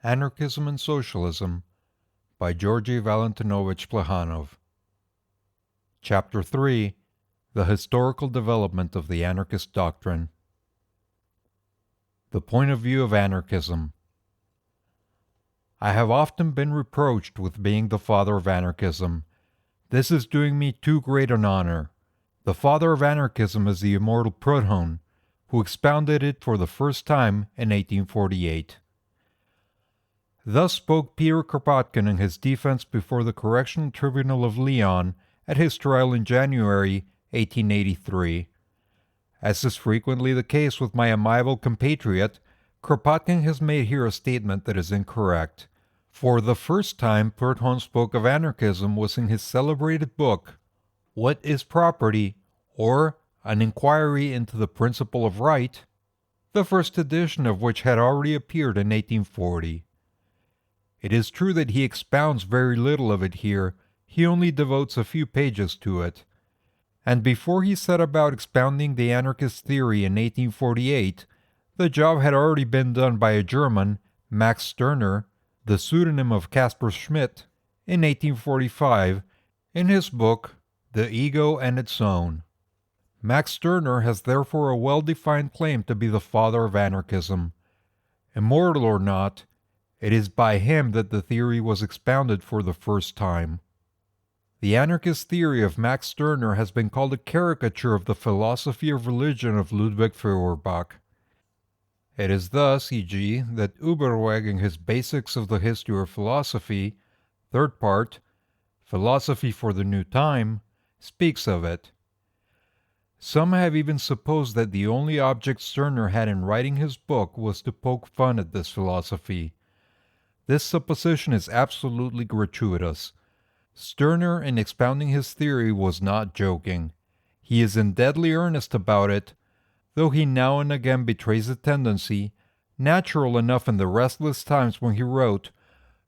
Anarchism and Socialism by Georgy Valentinovich Plekhanov. Chapter 3. The Historical Development of the Anarchist Doctrine. The Point of View of Anarchism. I have often been reproached with being the father of anarchism. This is doing me too great an honor. The father of anarchism is the immortal Proudhon, who expounded it for the first time in 1848. Thus spoke Peter Kropotkin in his defense before the Correctional Tribunal of Lyon at his trial in January 1883. As is frequently the case with my amiable compatriot, Kropotkin has made here a statement that is incorrect. For the first time Proudhon spoke of anarchism was in his celebrated book, What is Property? Or An Inquiry into the Principle of Right, the first edition of which had already appeared in 1840. It is true that he expounds very little of it here, he only devotes a few pages to it. And before he set about expounding the anarchist theory in 1848, the job had already been done by a German, Max Stirner, the pseudonym of Caspar Schmidt, in 1845, in his book, The Ego and Its Own. Max Stirner has therefore a well-defined claim to be the father of anarchism. Immortal or not, it is by him that the theory was expounded for the first time. The anarchist theory of Max Stirner has been called a caricature of the philosophy of religion of Ludwig Feuerbach. It is thus, e.g., that Uberweg in his Basics of the History of Philosophy, third part, Philosophy for the New Time, speaks of it. Some have even supposed that the only object Stirner had in writing his book was to poke fun at this philosophy. This supposition is absolutely gratuitous. Stirner, in expounding his theory, was not joking. He is in deadly earnest about it, though he now and again betrays a tendency, natural enough in the restless times when he wrote,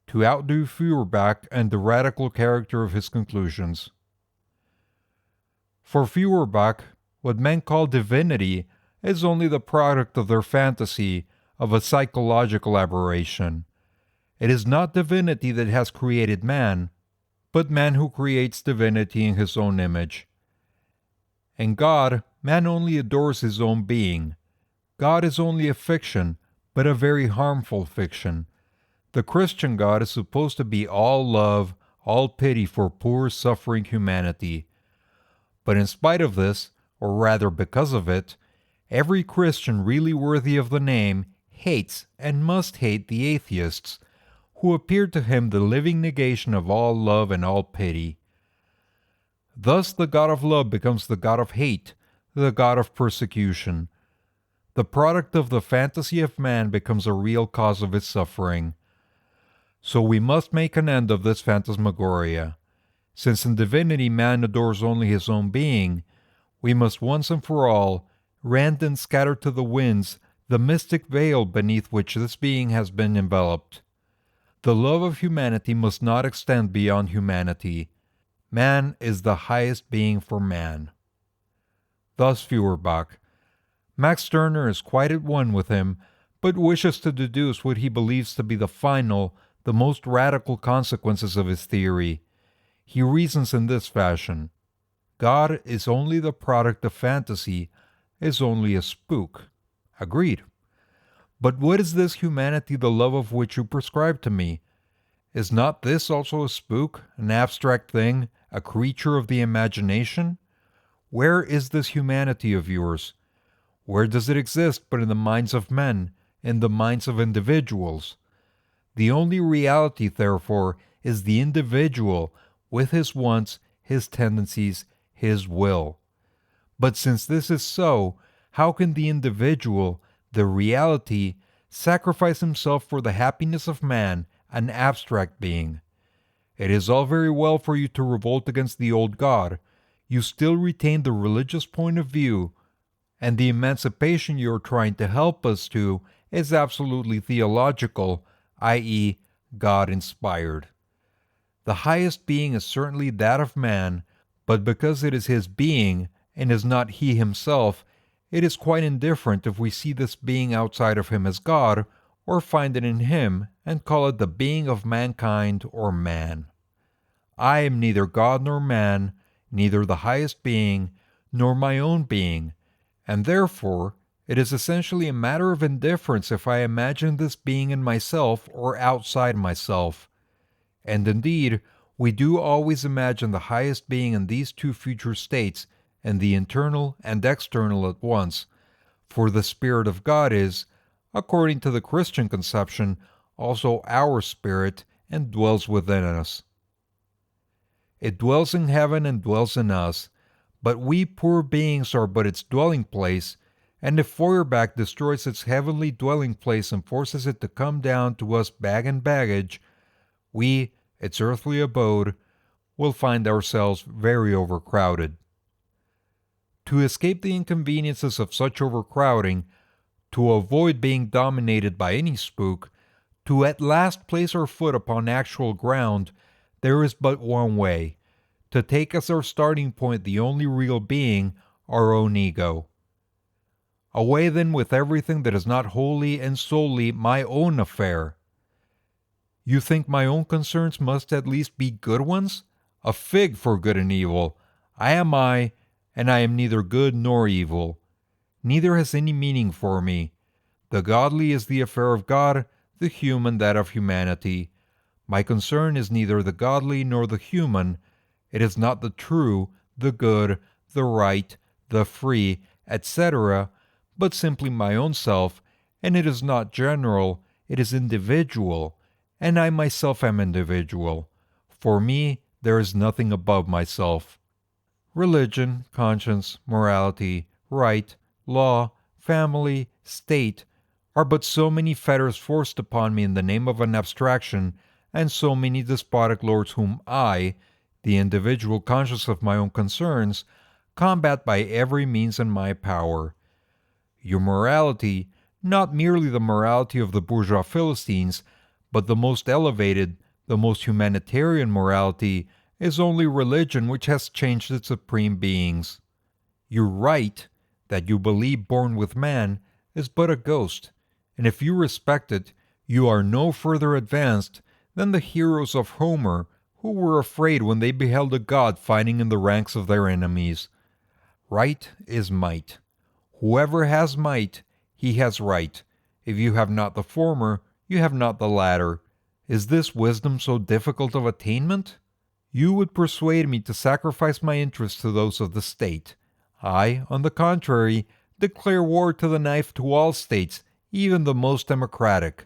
to outdo Feuerbach and the radical character of his conclusions. For Feuerbach, what men call divinity is only the product of their fantasy, of a psychological aberration. It is not divinity that has created man, but man who creates divinity in his own image. In God, man only adores his own being. God is only a fiction, but a very harmful fiction. The Christian God is supposed to be all love, all pity for poor, suffering humanity. But in spite of this, or rather because of it, every Christian really worthy of the name hates and must hate the atheists, who appeared to him the living negation of all love and all pity. Thus the God of love becomes the God of hate, the God of persecution. The product of the fantasy of man becomes a real cause of his suffering. So we must make an end of this phantasmagoria. Since in divinity man adores only his own being, we must once and for all rend and scatter to the winds the mystic veil beneath which this being has been enveloped. The love of humanity must not extend beyond humanity. Man is the highest being for man. Thus Feuerbach. Max Stirner is quite at one with him, but wishes to deduce what he believes to be the final, the most radical consequences of his theory. He reasons in this fashion. God is only the product of fantasy, is only a spook. Agreed. But what is this humanity the love of which you prescribe to me? Is not this also a spook, an abstract thing, a creature of the imagination? Where is this humanity of yours? Where does it exist but in the minds of men, in the minds of individuals? The only reality, therefore, is the individual, with his wants, his tendencies, his will. But since this is so, how can the individual, the reality, sacrifice himself for the happiness of man, an abstract being? It is all very well for you to revolt against the old God. You still retain the religious point of view, and the emancipation you are trying to help us to is absolutely theological, i.e., God-inspired. The highest being is certainly that of man, but because it is his being, and is not he himself, it is quite indifferent if we see this being outside of him as God, or find it in him and call it the being of mankind or man. I am neither God nor man, neither the highest being, nor my own being, and therefore it is essentially a matter of indifference if I imagine this being in myself or outside myself. And indeed, we do always imagine the highest being in these two future states, and the internal and external at once, for the Spirit of God is, according to the Christian conception, also our spirit and dwells within us. It dwells in heaven and dwells in us, but we poor beings are but its dwelling place, and if Feuerbach destroys its heavenly dwelling place and forces it to come down to us bag and baggage, we, its earthly abode, will find ourselves very overcrowded. To escape the inconveniences of such overcrowding, to avoid being dominated by any spook, to at last place our foot upon actual ground, there is but one way: to take as our starting point the only real being, our own ego. Away then with everything that is not wholly and solely my own affair. You think my own concerns must at least be good ones? A fig for good and evil. I am I, and I am neither good nor evil. Neither has any meaning for me. The godly is the affair of God, the human that of humanity. My concern is neither the godly nor the human. It is not the true, the good, the right, the free, etc., but simply my own self, and it is not general, it is individual, and I myself am individual. For me, there is nothing above myself. Religion, conscience, morality, right, law, family, state, are but so many fetters forced upon me in the name of an abstraction, and so many despotic lords whom I, the individual conscious of my own concerns, combat by every means in my power. Your morality, not merely the morality of the bourgeois Philistines, but the most elevated, the most humanitarian morality, is only religion which has changed its supreme beings. Your right, that you believe born with man, is but a ghost, and if you respect it, you are no further advanced than the heroes of Homer, who were afraid when they beheld a god fighting in the ranks of their enemies. Right is might. Whoever has might, he has right. If you have not the former, you have not the latter. Is this wisdom so difficult of attainment? You would persuade me to sacrifice my interests to those of the state. I, on the contrary, declare war to the knife to all states, even the most democratic.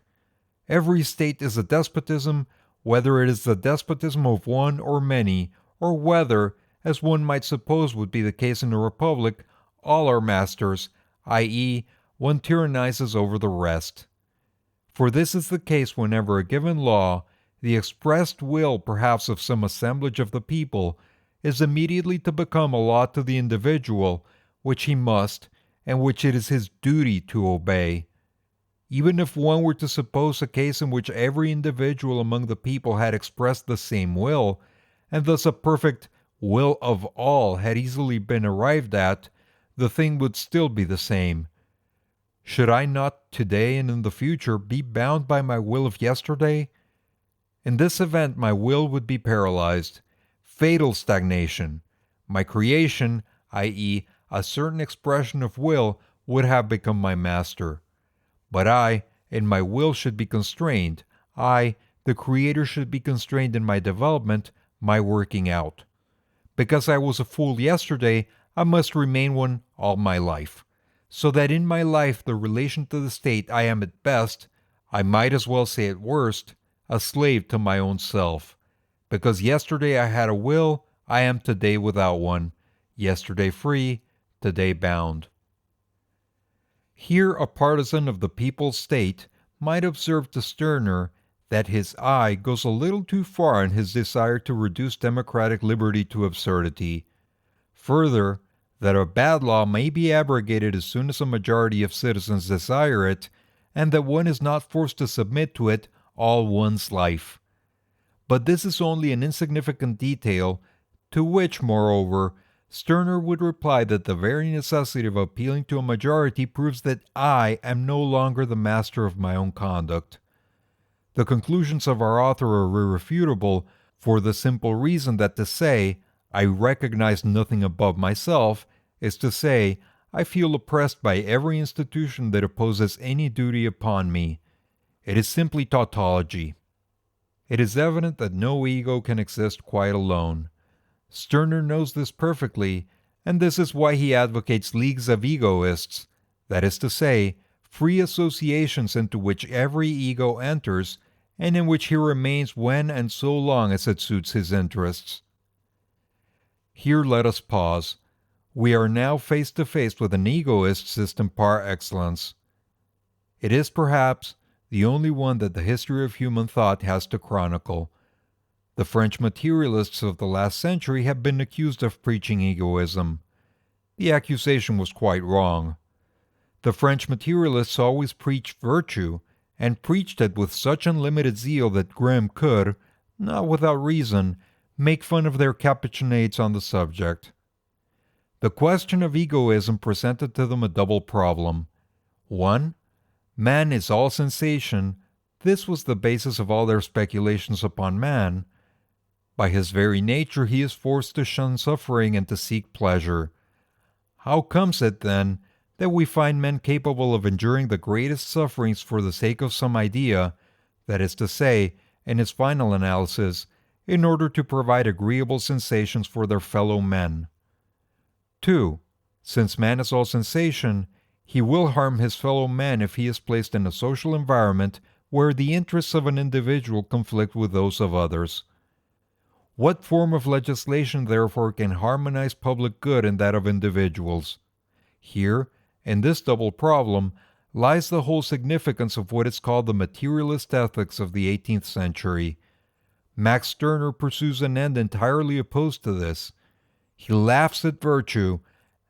Every state is a despotism, whether it is the despotism of one or many, or whether, as one might suppose would be the case in a republic, all are masters, i.e., one tyrannizes over the rest. For this is the case whenever a given law, the expressed will perhaps of some assemblage of the people, is immediately to become a law to the individual, which he must, and which it is his duty to obey. Even if one were to suppose a case in which every individual among the people had expressed the same will, and thus a perfect will of all had easily been arrived at, the thing would still be the same. Should I not today and in the future be bound by my will of yesterday? In this event my will would be paralyzed. Fatal stagnation. My creation, i.e., a certain expression of will, would have become my master. But I, in my will, should be constrained. I, the Creator, should be constrained in my development, my working out. Because I was a fool yesterday, I must remain one all my life. So that in my life the relation to the state I am at best, I might as well say at worst, a slave to my own self. Because yesterday I had a will, I am today without one. Yesterday free, today bound. Here a partisan of the people's state might observe to Stirner that his eye goes a little too far in his desire to reduce democratic liberty to absurdity. Further, that a bad law may be abrogated as soon as a majority of citizens desire it, and that one is not forced to submit to it all one's life. But this is only an insignificant detail, to which, moreover, Stirner would reply that the very necessity of appealing to a majority proves that I am no longer the master of my own conduct. The conclusions of our author are irrefutable for the simple reason that to say, I recognize nothing above myself, is to say, I feel oppressed by every institution that opposes any duty upon me. It is simply tautology. It is evident that no ego can exist quite alone. Stirner knows this perfectly, and this is why he advocates leagues of egoists, that is to say, free associations into which every ego enters and in which he remains when and so long as it suits his interests. Here let us pause. We are now face to face with an egoist system par excellence. It is perhaps the only one that the history of human thought has to chronicle. The French materialists of the last century have been accused of preaching egoism. The accusation was quite wrong. The French materialists always preached virtue, and preached it with such unlimited zeal that Grimm could, not without reason, make fun of their capuchinades on the subject. The question of egoism presented to them a double problem. 1. Man is all sensation. This was the basis of all their speculations upon man. By his very nature he is forced to shun suffering and to seek pleasure. How comes it, then, that we find men capable of enduring the greatest sufferings for the sake of some idea, that is to say, in its final analysis, in order to provide agreeable sensations for their fellow men? 2. Since man is all sensation, he will harm his fellow men if he is placed in a social environment where the interests of an individual conflict with those of others. What form of legislation, therefore, can harmonize public good and that of individuals? Here, in this double problem, lies the whole significance of what is called the materialist ethics of the 18th century. Max Stirner pursues an end entirely opposed to this. He laughs at virtue,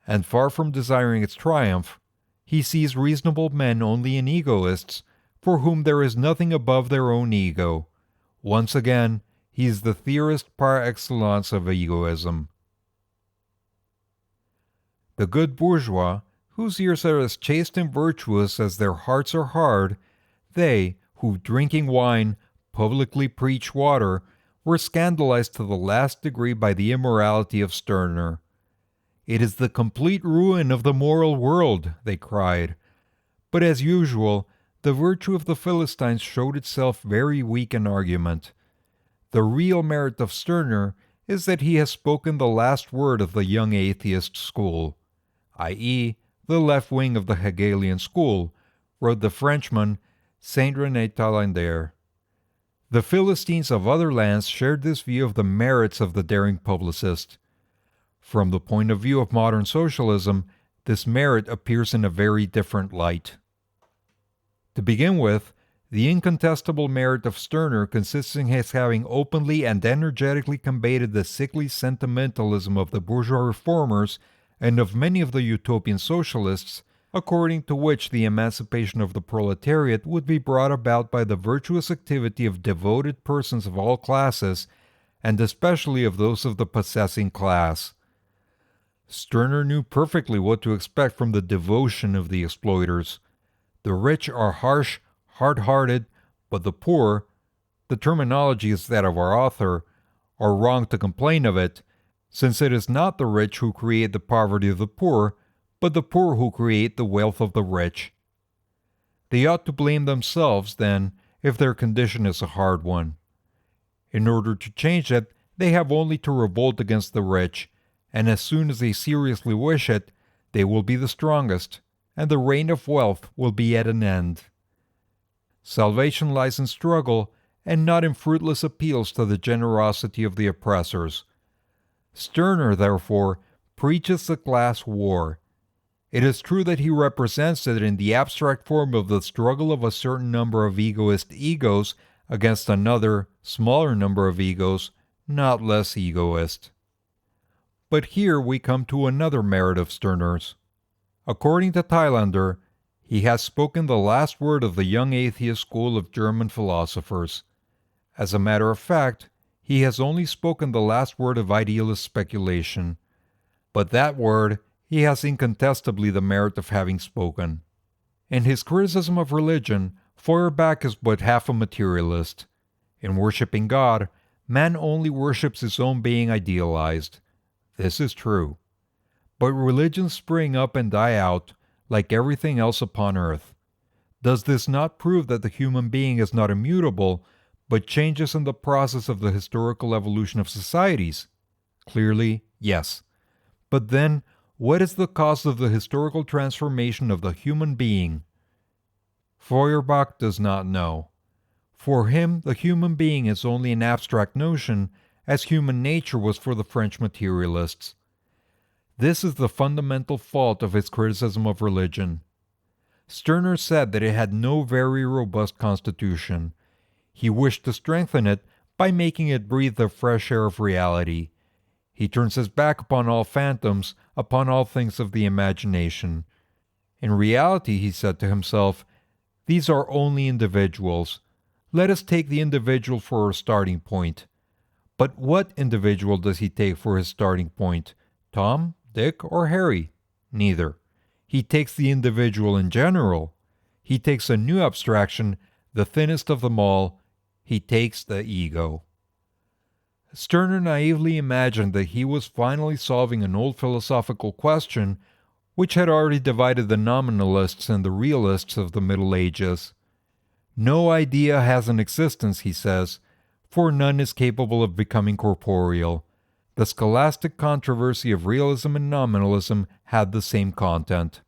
and far from desiring its triumph, he sees reasonable men only in egoists, for whom there is nothing above their own ego. Once again, he is the theorist par excellence of egoism. The good bourgeois, whose ears are as chaste and virtuous as their hearts are hard, they, who, drinking wine, publicly preach water, were scandalized to the last degree by the immorality of Stirner. It is the complete ruin of the moral world, they cried. But as usual, the virtue of the Philistines showed itself very weak in argument. The real merit of Stirner is that he has spoken the last word of the young atheist school, i.e., the left wing of the Hegelian school, wrote the Frenchman Saint René Talander. The Philistines of other lands shared this view of the merits of the daring publicist. From the point of view of modern socialism, this merit appears in a very different light. To begin with, the incontestable merit of Stirner consists in his having openly and energetically combated the sickly sentimentalism of the bourgeois reformers and of many of the utopian socialists, according to which the emancipation of the proletariat would be brought about by the virtuous activity of devoted persons of all classes, and especially of those of the possessing class. Stirner knew perfectly what to expect from the devotion of the exploiters. The rich are harsh, hard-hearted, but the poor, the terminology is that of our author, are wrong to complain of it, since it is not the rich who create the poverty of the poor, but the poor who create the wealth of the rich. They ought to blame themselves, then, if their condition is a hard one. In order to change it, they have only to revolt against the rich, and as soon as they seriously wish it, they will be the strongest, and the reign of wealth will be at an end. Salvation lies in struggle, and not in fruitless appeals to the generosity of the oppressors. Stirner, therefore, preaches the class war. It is true that he represents it in the abstract form of the struggle of a certain number of egoist egos against another, smaller number of egos, not less egoist. But here we come to another merit of Stirner's. According to Talander, he has spoken the last word of the young atheist school of German philosophers. As a matter of fact, he has only spoken the last word of idealist speculation. But that word he has incontestably the merit of having spoken. In his criticism of religion, Feuerbach is but half a materialist. In worshipping God, man only worships his own being idealized. This is true. But religions spring up and die out, like everything else upon earth. Does this not prove that the human being is not immutable, but changes in the process of the historical evolution of societies? Clearly, yes. But then, what is the cause of the historical transformation of the human being? Feuerbach does not know. For him, the human being is only an abstract notion, as human nature was for the French materialists. This is the fundamental fault of his criticism of religion. Stirner said that it had no very robust constitution. He wished to strengthen it by making it breathe the fresh air of reality. He turns his back upon all phantoms, upon all things of the imagination. In reality, he said to himself, these are only individuals. Let us take the individual for a starting point. But what individual does he take for his starting point? Tom, Dick, or Harry? Neither. He takes the individual in general. He takes a new abstraction, the thinnest of them all. He takes the ego. Stirner naively imagined that he was finally solving an old philosophical question which had already divided the nominalists and the realists of the Middle Ages. No idea has an existence, he says, for none is capable of becoming corporeal. The scholastic controversy of realism and nominalism had the same content.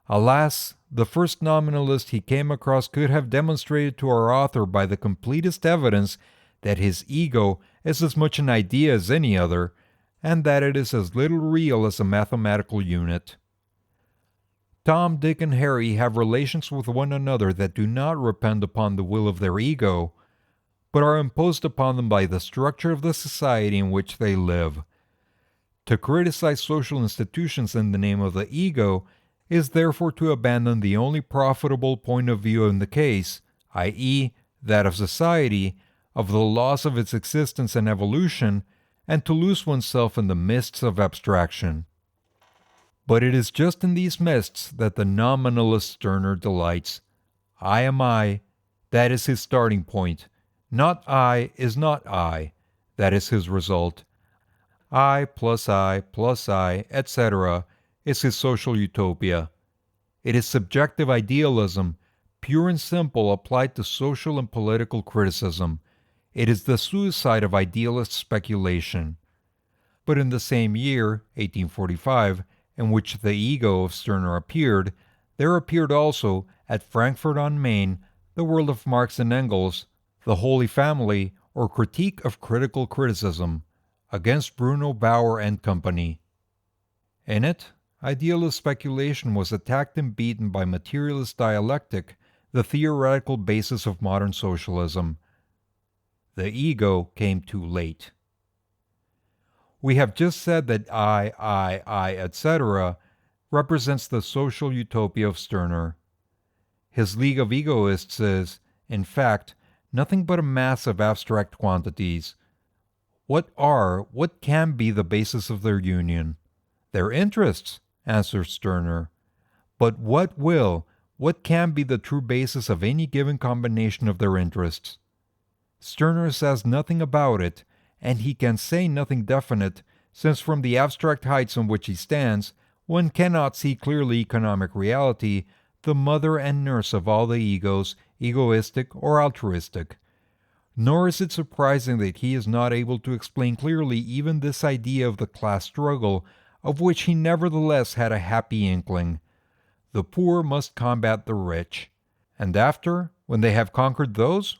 Alas, the first nominalist he came across could have demonstrated to our author by the completest evidence that his ego is as much an idea as any other, and that it is as little real as a mathematical unit. Tom, Dick, and Harry have relations with one another that do not depend upon the will of their ego, but are imposed upon them by the structure of the society in which they live. To criticize social institutions in the name of the ego is therefore to abandon the only profitable point of view in the case, i.e., that of society, of the laws of its existence and evolution, and to lose oneself in the mists of abstraction. But it is just in these mists that the nominalist Stirner delights. I am I, that is his starting point. Not I is not I, that is his result. I, etc., is his social utopia. It is subjective idealism, pure and simple, applied to social and political criticism. It is the suicide of idealist speculation. But in the same year, 1845, in which the ego of Stirner appeared, there appeared also, at Frankfurt on Main, the world of Marx and Engels, the Holy Family, or Critique of Critical Criticism, against Bruno Bauer and Company. In it, idealist speculation was attacked and beaten by materialist dialectic, the theoretical basis of modern socialism. The ego came too late. We have just said that I, etc., represents the social utopia of Stirner. His League of Egoists is, in fact, nothing but a mass of abstract quantities. What can be the basis of their union? Their interests, answers Stirner. But what can be the true basis of any given combination of their interests? Stirner says nothing about it, and he can say nothing definite, since from the abstract heights on which he stands, one cannot see clearly economic reality, the mother and nurse of all the egos, egoistic or altruistic. Nor is it surprising that he is not able to explain clearly even this idea of the class struggle, of which he nevertheless had a happy inkling. The poor must combat the rich, and after, when they have conquered those,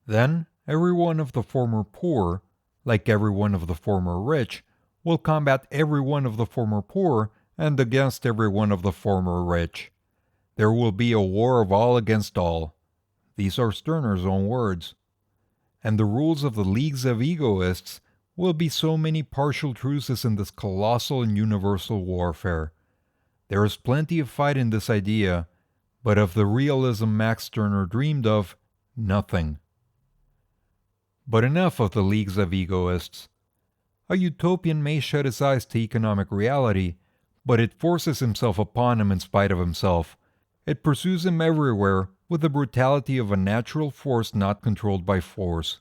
then every one of the former poor, like every one of the former rich, will combat every one of the former poor and against every one of the former rich. There will be a war of all against all. These are Stirner's own words. And the rules of the leagues of egoists will be so many partial truces in this colossal and universal warfare. There is plenty of fight in this idea, but of the realism Max Stirner dreamed of, nothing. But enough of the leagues of egoists. A utopian may shut his eyes to economic reality, but it forces himself upon him in spite of himself. It pursues him everywhere with the brutality of a natural force not controlled by force.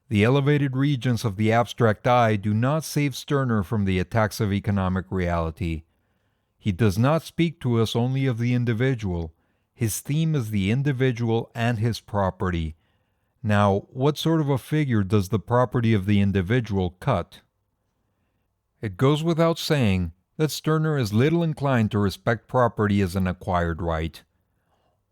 The elevated regions of the abstract I do not save Stirner from the attacks of economic reality. He does not speak to us only of the individual. His theme is the individual and his property. Now, what sort of a figure does the property of the individual cut? It goes without saying that Stirner is little inclined to respect property as an acquired right.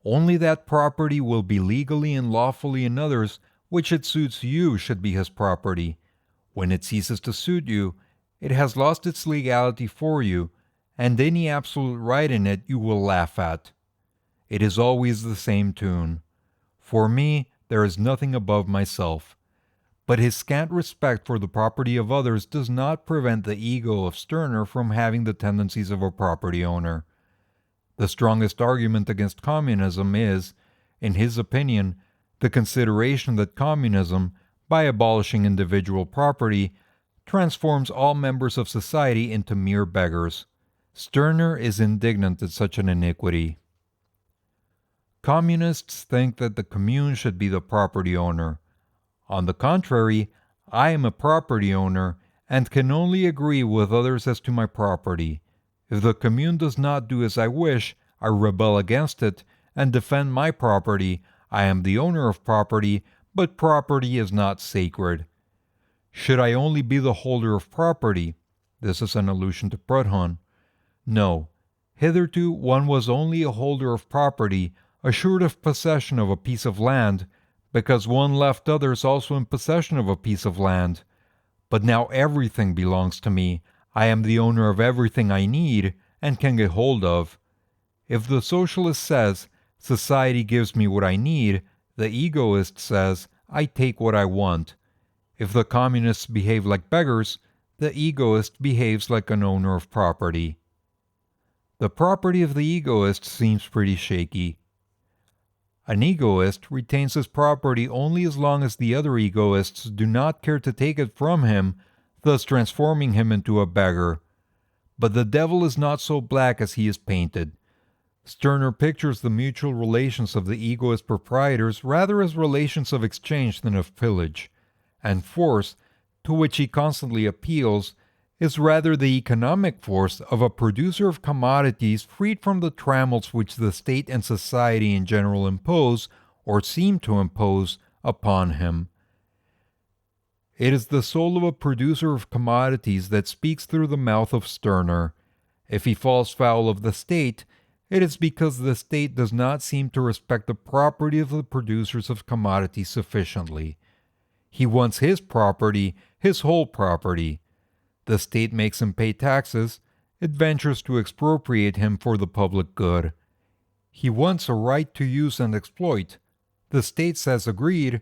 Only that property will be legally and lawfully in others which it suits you should be his property. When it ceases to suit you, it has lost its legality for you, and any absolute right in it you will laugh at. It is always the same tune. For me, there is nothing above myself. But his scant respect for the property of others does not prevent the ego of Stirner from having the tendencies of a property owner. The strongest argument against communism is, in his opinion, the consideration that communism, by abolishing individual property, transforms all members of society into mere beggars. Stirner is indignant at such an iniquity. Communists think that the commune should be the property owner. On the contrary, I am a property owner and can only agree with others as to my property. If the commune does not do as I wish, I rebel against it and defend my property. I am the owner of property, but property is not sacred. Should I only be the holder of property? This is an allusion to Proudhon. No. Hitherto one was only a holder of property, assured of possession of a piece of land, because one left others also in possession of a piece of land. But now everything belongs to me. I am the owner of everything I need and can get hold of. If the socialist says, society gives me what I need, the egoist says, I take what I want. If the communists behave like beggars, the egoist behaves like an owner of property. The property of the egoist seems pretty shaky. An egoist retains his property only as long as the other egoists do not care to take it from him, thus transforming him into a beggar. But the devil is not so black as he is painted. Stirner pictures the mutual relations of the egoist proprietors rather as relations of exchange than of pillage, and force, to which he constantly appeals, is rather the economic force of a producer of commodities freed from the trammels which the state and society in general impose, or seem to impose, upon him. It is the soul of a producer of commodities that speaks through the mouth of Stirner. If he falls foul of the state, it is because the state does not seem to respect the property of the producers of commodities sufficiently. He wants his property, his whole property. The state makes him pay taxes. It ventures to expropriate him for the public good. He wants a right to use and exploit. The state says agreed,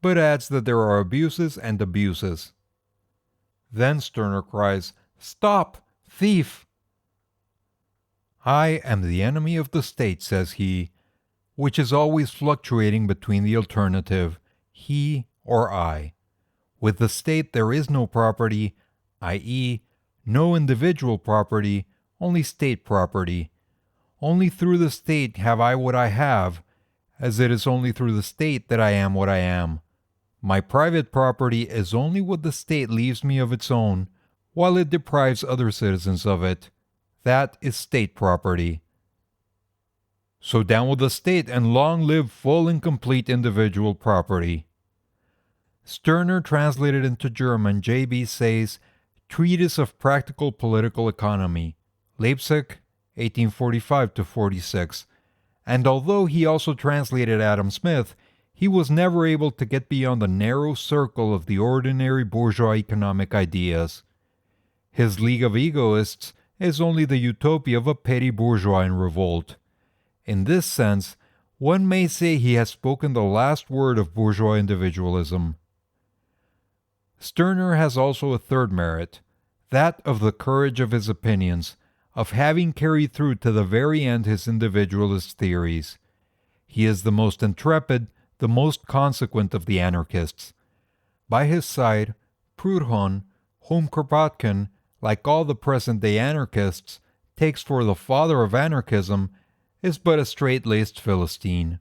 but adds that there are abuses and abuses. Then Stirner cries, "Stop, thief!" I am the enemy of the state, says he, which is always fluctuating between the alternative, he or I. With the state there is no property, i.e., no individual property, only state property. Only through the state have I what I have, as it is only through the state that I am what I am. My private property is only what the state leaves me of its own, while it deprives other citizens of it. That is state property. So down with the state, and long live full and complete individual property. Stirner translated into German, J.B. Say's Treatise of Practical Political Economy, Leipzig, 1845-46, and although he also translated Adam Smith, he was never able to get beyond the narrow circle of the ordinary bourgeois economic ideas. His League of Egoists is only the utopia of a petty bourgeois in revolt. In this sense, one may say he has spoken the last word of bourgeois individualism. Stirner has also a third merit, that of the courage of his opinions, of having carried through to the very end his individualist theories. He is the most intrepid, the most consequent of the anarchists. By his side, Proudhon, whom Kropotkin, like all the present-day anarchists, takes for the father of anarchism, is but a straight-laced Philistine.